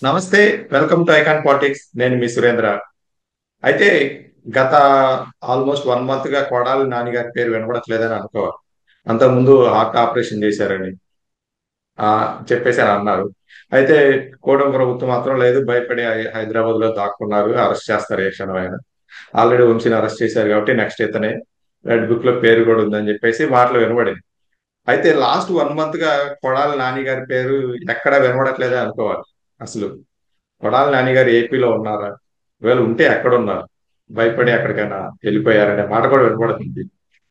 నమస్తే. Welcome to icon politics. నేను మీ సురేంద్ర. అయితే గత ఆల్మోస్ట్ 1 మంత్ గా కొడాలి నాని గారి పేరు వినబడట్లేదని అనుకోవాలి. అంతకుముందు హార్ట్ ఆపరేషన్ చేశారని ఆ చెప్పేసి అని అన్నారు. అయితే కూటమి ప్రభుత్వం మాత్రం లేదు, భయపడి హైదరాబాద్ లో దాక్కున్నారు, అరెస్ట్ చేస్తారు ఏ క్షణమైనా. ఆల్రెడీ వంశీని అరెస్ట్ చేశారు కాబట్టి నెక్స్ట్ ఇతనే, రెడ్ బుక్ లో పేరు కూడా ఉందని చెప్పేసి మాటలు వినబడింది. అయితే లాస్ట్ 1 మంత్ గా కొడాలి నాని గారి పేరు ఎక్కడా వినబడట్లేదే అనుకోవాలి. అసలు కొడాలి నాని గారు ఏపీలో ఉన్నారా? ఒకవేళ ఉంటే ఎక్కడ ఉన్నారు? భయపడి ఎక్కడికైనా వెళ్ళిపోయారనే మాట కూడా వినపడుతుంది.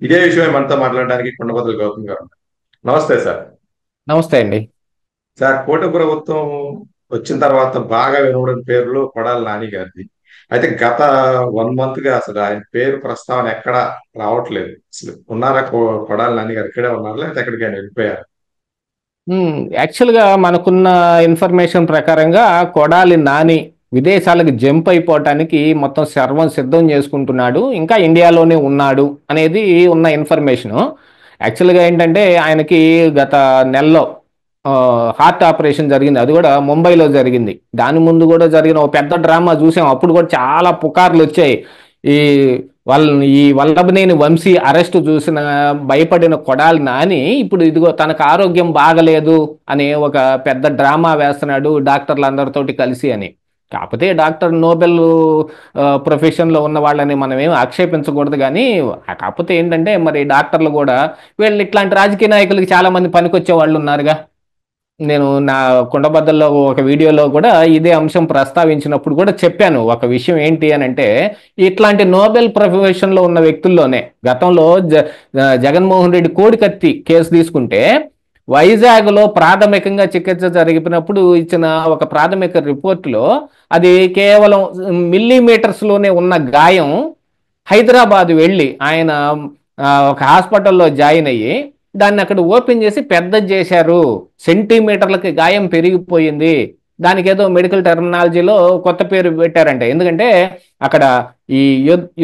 ఇదే విషయం మనతో మాట్లాడడానికి కొండబద్దలు గౌతమ్ గారు ఉన్నారు. నమస్తే సార్. నమస్తే అండి. సార్, కూటమి ప్రభుత్వం వచ్చిన తర్వాత బాగా వినబడిన పేర్లు కొడాలి నాని గారిది. అయితే గత 1 మంత్ గా అసలు ఆయన పేరు ప్రస్తావన ఎక్కడ రావట్లేదు. అసలు ఉన్నారా కొడాలి నాని గారు ఇక్కడే ఉన్నారా, లేకపోతే ఎక్కడికైనా వెళ్ళిపోయారు? యాక్చువల్గా మనకున్న ఇన్ఫర్మేషన్ ప్రకారంగా కొడాలి నాని విదేశాలకు జంప్ అయిపోవటానికి మొత్తం సర్వం సిద్ధం చేసుకుంటున్నాడు, ఇంకా ఇండియాలోనే ఉన్నాడు అనేది ఉన్న ఇన్ఫర్మేషను. యాక్చువల్గా ఏంటంటే ఆయనకి గత నెలలో హార్ట్ ఆపరేషన్ జరిగింది. అది కూడా ముంబైలో జరిగింది. దాని ముందు కూడా జరిగిన ఒక పెద్ద డ్రామా చూసాం. అప్పుడు కూడా చాలా పుకార్లు వచ్చాయి. ఈ ఈ వల్లభనేని వంశీ అరెస్ట్ చూసిన భయపడిన కొడాలి నాని ఇప్పుడు ఇదిగో తనకు ఆరోగ్యం బాగలేదు అని ఒక పెద్ద డ్రామా వేస్తున్నాడు డాక్టర్లందరితోటి కలిసి అని. కాకపోతే డాక్టర్ నోబెల్ ప్రొఫెషన్లో ఉన్న వాళ్ళని మనం ఏం ఆక్షేపించకూడదు, కానీ కాకపోతే ఏంటంటే మరి డాక్టర్లు కూడా వీళ్ళు ఇట్లాంటి రాజకీయ నాయకులకి చాలా మంది పనికొచ్చే వాళ్ళు ఉన్నారుగా. నేను నా కుండబద్దల్లో ఒక వీడియోలో కూడా ఇదే అంశం ప్రస్తావించినప్పుడు కూడా చెప్పాను. ఒక విషయం ఏంటి అని అంటే, ఇట్లాంటి నోబెల్ ప్రొఫెషన్లో ఉన్న వ్యక్తుల్లోనే గతంలో జగన్మోహన్ రెడ్డి కోడికత్తి కేసు తీసుకుంటే వైజాగ్లో ప్రాథమికంగా చికిత్స జరిగినప్పుడు ఇచ్చిన ఒక ప్రాథమిక రిపోర్టులో అది కేవలం మిల్లీమీటర్స్లోనే ఉన్న గాయం హైదరాబాద్ వెళ్ళి ఆయన ఒక హాస్పిటల్లో జాయిన్ అయ్యి దాన్ని అక్కడ ఓపెన్ చేసి పెద్దది చేశారు. సెంటీమీటర్లకి గాయం పెరిగిపోయింది. దానికి ఏదో మెడికల్ టెర్మినాలజీలో కొత్త పేరు పెట్టారంటే, ఎందుకంటే అక్కడ ఈ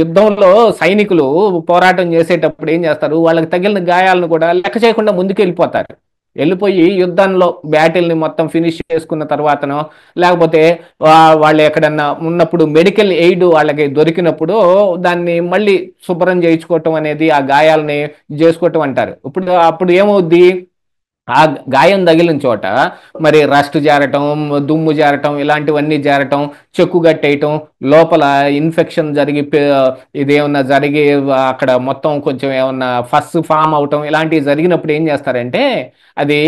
యుద్ధంలో సైనికులు పోరాటం చేసేటప్పుడు ఏం చేస్తారు, వాళ్ళకి తగిలిన గాయాలను కూడా లెక్క చేయకుండా ముందుకు వెళ్ళిపోతారు. వెళ్ళిపోయి యుద్ధంలో బ్యాటిల్ని మొత్తం ఫినిష్ చేసుకున్న తర్వాతనో లేకపోతే వాళ్ళు ఎక్కడన్నా ఉన్నప్పుడు మెడికల్ ఎయిడ్ వాళ్ళకి దొరికినప్పుడు దాన్ని మళ్ళీ శుభ్రం చేయించుకోవటం అనేది, ఆ గాయాలని చేసుకోవటం అంటారు. అప్పుడు ఏమవుద్ది, ఆ గాయం తగిలిన చోట మరి రస్ట్ జారటం, దుమ్ము జారటం, ఇలాంటివన్నీ జారటం, చెక్కు గట్టేయటం, లోపల ఇన్ఫెక్షన్ జరిగి ఇదేమన్నా జరిగి అక్కడ మొత్తం కొంచెం ఏమన్నా ఫస్ ఫామ్ అవటం, ఇలాంటివి జరిగినప్పుడు ఏం చేస్తారంటే అది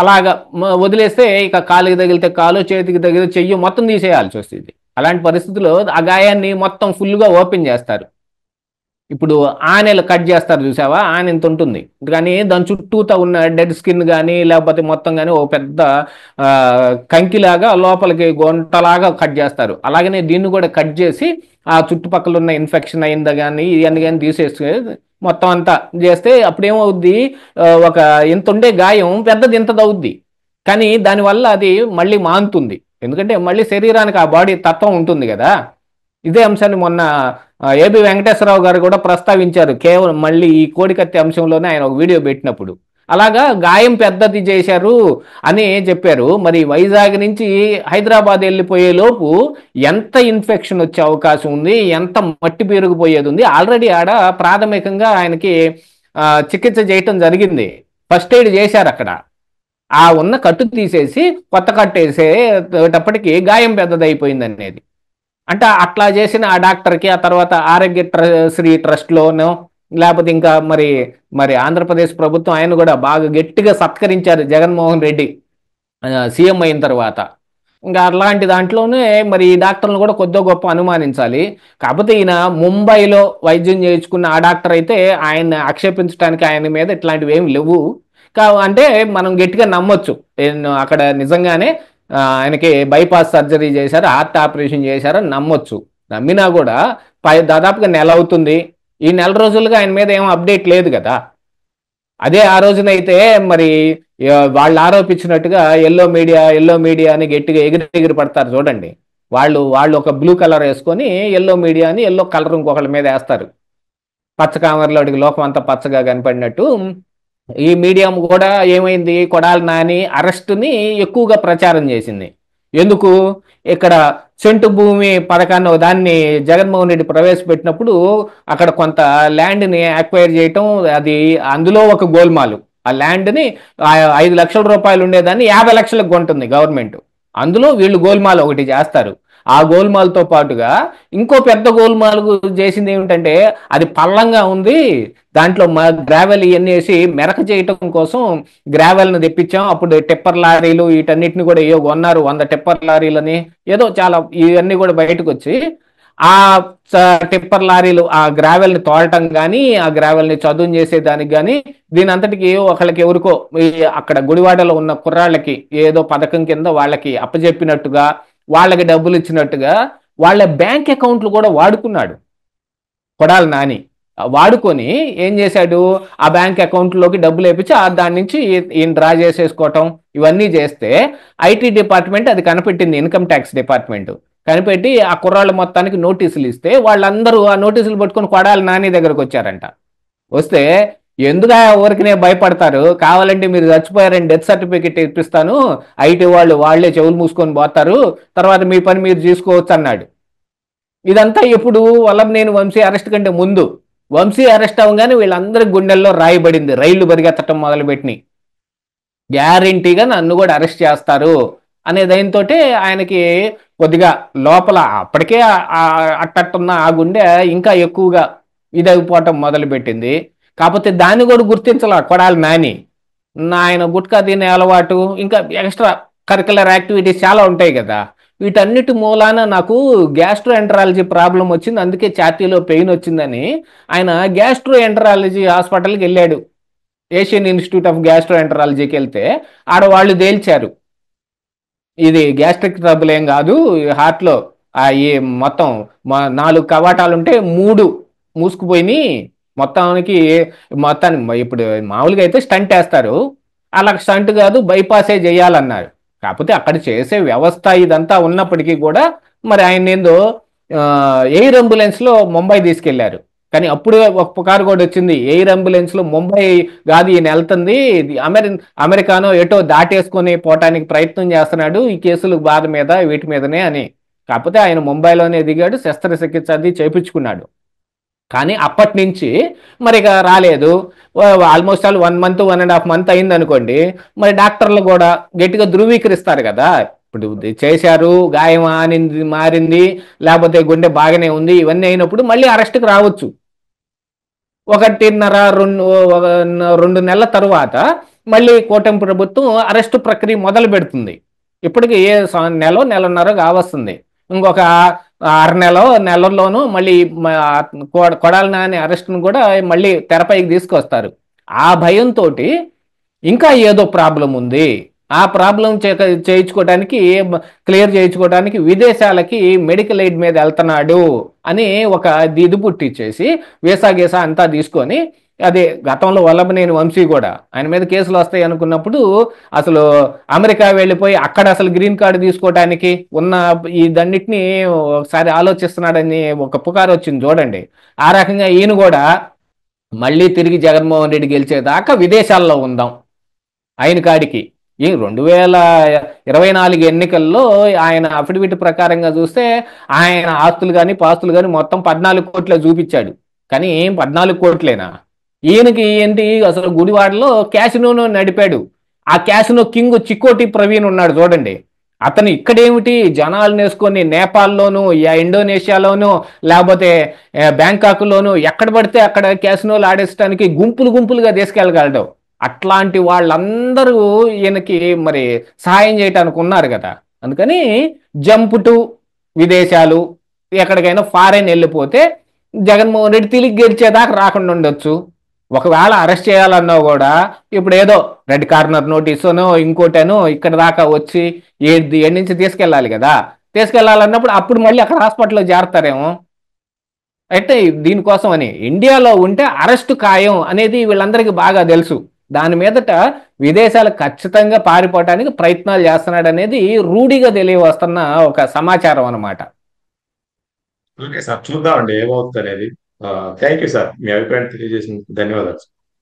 అలాగా వదిలేస్తే ఇక కాలుకి తగిలితే కాలు, చేతికి తగిలితే చెయ్యి మొత్తం తీసేయాల్సి వస్తుంది. అలాంటి పరిస్థితుల్లో ఆ గాయాన్ని మొత్తం ఫుల్గా ఓపెన్ చేస్తారు. ఇప్పుడు ఆనెలు కట్ చేస్తారు చూసావా, ఆనె ఇంత ఉంటుంది, కానీ దాని చుట్టూతో ఉన్న డెడ్ స్కిన్ కానీ లేకపోతే మొత్తం కానీ ఓ పెద్ద ఆ, కంకిలాగా లోపలికి గుంటలాగా కట్ చేస్తారు. అలాగనే దీన్ని కూడా కట్ చేసి ఆ చుట్టుపక్కల ఉన్న ఇన్ఫెక్షన్ అయిందా కానీ ఇవన్నీ కానీ తీసేసి మొత్తం అంతా చేస్తే అప్పుడు ఏమవుద్ది, ఒక ఇంత ఉండే గాయం పెద్దది ఇంతది అవుద్ది. కానీ దానివల్ల అది మళ్ళీ మానుతుంది, ఎందుకంటే మళ్ళీ శరీరానికి ఆ బాడీ తత్వం ఉంటుంది కదా. ఇదే అంశాన్ని మొన్న ఏబి వెంకటేశ్వరరావు గారు కూడా ప్రస్తావించారు, కేవలం మళ్ళీ ఈ కోడికత్తి అంశంలోనే ఆయన ఒక వీడియో పెట్టినప్పుడు. అలాగా గాయం పెద్దది చేశారు అని చెప్పారు. మరి వైజాగ్ నుంచి హైదరాబాద్ వెళ్ళిపోయే లోపు ఎంత ఇన్ఫెక్షన్ వచ్చే అవకాశం ఉంది, ఎంత మట్టి పెరిగిపోయేది ఉంది. ఆల్రెడీ ఆడ ప్రాథమికంగా ఆయనకి చికిత్స చేయటం జరిగింది, ఫస్ట్ ఎయిడ్ చేశారు అక్కడ. ఆ ఉన్న కట్టు తీసేసి కొత్త కట్టు వేసేటప్పటికి గాయం పెద్దదైపోయింది అనేది. అంటే అట్లా చేసిన ఆ డాక్టర్కి ఆ తర్వాత శ్రీ ట్రస్ట్లోనో లేకపోతే ఇంకా మరి మరి ఆంధ్రప్రదేశ్ ప్రభుత్వం ఆయన కూడా బాగా గట్టిగా సత్కరించారు జగన్మోహన్ రెడ్డి సీఎం అయిన తర్వాత. ఇంకా అలాంటి దాంట్లోనే మరి ఈ డాక్టర్లను కూడా కొద్దిగా గొప్ప అనుమానించాలి. కాకపోతే ఈయన ముంబైలో వైద్యం చేయించుకున్న ఆ డాక్టర్ అయితే ఆయన ఆక్షేపించడానికి ఆయన మీద ఇట్లాంటివి ఏమి లేవు. అంటే మనం గట్టిగా నమ్మొచ్చు, అక్కడ నిజంగానే ఆయనకి బైపాస్ సర్జరీ చేశారు, హార్ట్ ఆపరేషన్ చేశారని నమ్మొచ్చు. నమ్మినా కూడా దాదాపుగా నెల అవుతుంది. ఈ నెల రోజులుగా ఆయన మీద ఏం అప్డేట్ లేదు కదా. అదే ఆ రోజునైతే మరి వాళ్ళు ఆరోపించినట్టుగా ఎల్లో మీడియా అని గట్టిగా ఎగిరి ఎగిరి పడతారు చూడండి. వాళ్ళు వాళ్ళు ఒక బ్లూ కలర్ వేసుకొని ఎల్లో మీడియా అని ఎల్లో కలర్ ఇంకొకళ్ళ మీద వేస్తారు, పచ్చ కామర్లోడికి లోకం అంతా పచ్చగా కనపడినట్టు. ఈ మీడియం కూడా ఏమైంది, కొడాలి నాని అరెస్టుని ఎక్కువగా ప్రచారం చేసింది. ఎందుకు? ఇక్కడ సెంటు భూమి పథకాన్ని దాన్ని జగన్మోహన్ రెడ్డి ప్రవేశపెట్టినప్పుడు అక్కడ కొంత ల్యాండ్ని అక్వైర్ చేయటం, అది అందులో ఒక గోల్మాలు. ఆ ల్యాండ్ని 5 లక్షల రూపాయలు ఉండేదాన్ని 50 లక్షలకు కొంటుంది గవర్నమెంట్. అందులో వీళ్ళు గోల్మాల్ ఒకటి చేస్తారు. ఆ గోల్మాల్తో పాటుగా ఇంకో పెద్ద గోల్మాల్ చేసింది ఏమిటంటే, అది పల్లంగా ఉంది, దాంట్లో గ్రావెల్ ఇవన్నీ వేసి మెరక చేయటం కోసం గ్రావెల్ని తెప్పించాం. అప్పుడు టిప్పర్ లారీలు వీటన్నిటిని కూడా ఏవో కొన్నారు, 100 టిప్పర్ లారీలని, ఏదో చాలా ఇవన్నీ కూడా బయటకు వచ్చి ఆ టిప్పర్ లారీలు ఆ గ్రావెల్ని తోడటం కానీ, ఆ గ్రావెల్ని చదును చేసేదానికి కానీ, దీని అంతటికి ఒకళ్ళకి ఎవరికో అక్కడ గుడివాడలో ఉన్న కుర్రాళ్ళకి ఏదో పథకం కింద వాళ్ళకి అప్పచెప్పినట్టుగా, వాళ్ళకి డబ్బులు ఇచ్చినట్టుగా వాళ్ళ బ్యాంక్ అకౌంట్లు కూడా వాడుకున్నాడు కొడాలి నాని. వాడుకొని ఏం చేశాడు, ఆ బ్యాంక్ అకౌంట్లోకి డబ్బులు వేపించి దాని నుంచి ఈయన డ్రా చేసేసుకోవటం ఇవన్నీ చేస్తే ఐటీ డిపార్ట్మెంట్ అది కనిపెట్టింది, ఇన్కమ్ ట్యాక్స్ డిపార్ట్మెంట్ కనిపెట్టి ఆ కుర్రాళ్ళ మొత్తానికి నోటీసులు ఇస్తే వాళ్ళందరూ ఆ నోటీసులు పట్టుకొని కొడాలి నాని దగ్గరకు వచ్చారంట. వస్తే ఎందుకు ఊరికినే భయపడతారు, కావాలంటే మీరు చచ్చిపోయారని డెత్ సర్టిఫికెట్ ఇప్పిస్తాను, ఐటీ వాళ్ళు వాళ్ళే చెవులు మూసుకొని పోతారు, తర్వాత మీ పని మీరు చూసుకోవచ్చు అన్నాడు. ఇదంతా ఎప్పుడు వల్లభనేని వంశీ అరెస్ట్ కంటే ముందు. వంశీ అరెస్ట్ అవ్వగానే వీళ్ళందరి గుండెల్లో రాయబడింది, రైళ్లు పరిగెత్తటం మొదలుపెట్టినాయి, గ్యారంటీగా నన్ను కూడా అరెస్ట్ చేస్తారు అనే దానితో ఆయనకి కొద్దిగా లోపల అప్పటికే అట్టట్టున్న ఆ గుండె ఇంకా ఎక్కువగా ఇదైపోవటం మొదలుపెట్టింది. కాకపోతే దాన్ని కూడా గుర్తించాల కొడాలి నాని. ఆయన గుట్కా తినే అలవాటు, ఇంకా ఎక్స్ట్రా కరికులర్ యాక్టివిటీస్ చాలా ఉంటాయి కదా, వీటన్నిటి మూలాన నాకు గ్యాస్ట్రో ఎంటరాలజీ ప్రాబ్లం వచ్చింది, అందుకే ఛాతీలో పెయిన్ వచ్చిందని ఆయన గ్యాస్ట్రో ఎంటరాలజీ హాస్పిటల్కి వెళ్ళాడు. ఏషియన్ ఇన్స్టిట్యూట్ ఆఫ్ గ్యాస్ట్రో ఎంటరాలజీకి వెళ్తే ఆడవాళ్ళు తేల్చారు, ఇది గ్యాస్ట్రిక్ ట్రబుల్ ఏం కాదు, హార్ట్లో ఈ మొత్తం 4 కవాటాలు ఉంటే 3 మూసుకుపోయినాయి, మొత్తానికి ఇప్పుడు మామూలుగా అయితే స్టంట్ వేస్తారు, అలా స్టంట్ కాదు బైపాసే చేయాలన్నారు. కాకపోతే అక్కడ చేసే వ్యవస్థ ఇదంతా ఉన్నప్పటికీ కూడా మరి ఆయన ఏందో ఎయిర్ అంబులెన్స్లో ముంబై తీసుకెళ్లారు. కానీ అప్పుడు ఒక పుకారు కూడా వచ్చింది, ఎయిర్ అంబులెన్స్లో ముంబై కాదు ఈయన వెళ్తుంది, అమెరికానో ఎటో దాటేసుకొని పోవటానికి ప్రయత్నం చేస్తున్నాడు ఈ కేసులు బాధ మీద వీటి మీదనే అని. కాకపోతే ఆయన ముంబైలోనే దిగాడు, శస్త్రచికిత్స అది చేయించుకున్నాడు. కానీ అప్పటి నుంచి మరి ఇక రాలేదు. ఆల్మోస్ట్ ఆల్ 1 month 1.5 months అయింది అనుకోండి, మరి డాక్టర్లు కూడా గట్టిగా ధృవీకరిస్తారు కదా, ఇప్పుడు చేశారు, గాయం మారింది, లేకపోతే గుండె బాగానే ఉంది, ఇవన్నీ అయినప్పుడు మళ్ళీ అరెస్ట్కి రావచ్చు. 1.5-2 నెలల తరువాత మళ్ళీ కూటమి ప్రభుత్వం అరెస్టు ప్రక్రియ మొదలు పెడుతుంది. ఇప్పటికి నెలన్నర కావస్తుంది, ఇంకొక 6 నెలల్లోనూ మళ్ళీ కొడాలి నాని అరెస్ట్ను కూడా మళ్ళీ తెరపైకి తీసుకొస్తారు. ఆ భయంతో ఇంకా ఏదో ప్రాబ్లం ఉంది, ఆ ప్రాబ్లం చేయించుకోవడానికి క్లియర్ చేయించుకోవడానికి విదేశాలకి మెడికల్ ఎయిడ్ మీద వెళ్తున్నాడు అని ఒక దిద్దు పుట్టించేసి వీసా గీసా అంతా తీసుకొని, అదే గతంలో వల్లభనేని వంశీ కూడా ఆయన మీద కేసులు వస్తాయి అనుకున్నప్పుడు అసలు అమెరికా వెళ్ళిపోయి అక్కడ అసలు గ్రీన్ కార్డు తీసుకోవడానికి ఉన్న ఇదన్నిటిని ఒకసారి ఆలోచిస్తున్నాడని ఒక పుకారు వచ్చింది చూడండి. ఆ రకంగా ఈయన కూడా మళ్ళీ తిరిగి జగన్మోహన్ రెడ్డి గెలిచేదాకా విదేశాల్లో ఉందాం ఆయన కాడికి. ఈ 2024 ఎన్నికల్లో ఆయన అఫిడవిట్ ప్రకారంగా చూస్తే ఆయన ఆస్తులు కానీ పాస్తులు కానీ మొత్తం 14 కోట్ల చూపించాడు. కానీ 14 కోట్లేనా, ఈయనకి ఏంటి అసలు గుడివాడలో క్యాసినోను నడిపాడు. ఆ క్యాసినో కింగ్ చిక్కోటి ప్రవీణ్ ఉన్నాడు చూడండి, అతను ఇక్కడేమిటి జనాలు వేసుకొని నేపాల్లోను ఇండోనేషియాలోను లేకపోతే బ్యాంకాక్లోను ఎక్కడ పడితే అక్కడ క్యాసినోలు ఆడేసడానికి గుంపులుగా తీసుకెళ్ళగలడు. అట్లాంటి వాళ్ళందరూ ఈయనకి మరి సహాయం చేయటానికి ఉన్నారు కదా, అందుకని జంప్ టు విదేశాలు, ఎక్కడికైనా ఫారెన్ వెళ్ళిపోతే జగన్మోహన్ రెడ్డి తిరిగి గెలిచేదాకా రాకుండా ఉండొచ్చు. ఒకవేళ అరెస్ట్ చేయాలన్నా కూడా ఇప్పుడు ఏదో రెడ్ కార్నర్ నోటీసునో ఇంకోటనో ఇక్కడ దాకా వచ్చి ఏడు నుంచి తీసుకెళ్ళాలి కదా, తీసుకెళ్లాలన్నప్పుడు అప్పుడు మళ్ళీ అక్కడ హాస్పిటల్లో చేరతారేమో. అయితే దీనికోసం అని ఇండియాలో ఉంటే అరెస్ట్ ఖాయం అనేది వీళ్ళందరికీ బాగా తెలుసు. దాని మీదట విదేశాలకు ఖచ్చితంగా పారిపోవటానికి ప్రయత్నాలు చేస్తున్నాడు అనేది రూఢిగా తెలియవస్తున్న ఒక సమాచారం అన్నమాట. ఓకే సార్, చూద్దామండి ఏమవుతుంది అనేది. థ్యాంక్ యూ సార్, మీ అభిప్రాయం తెలియజేసిన ధన్యవాదాలు.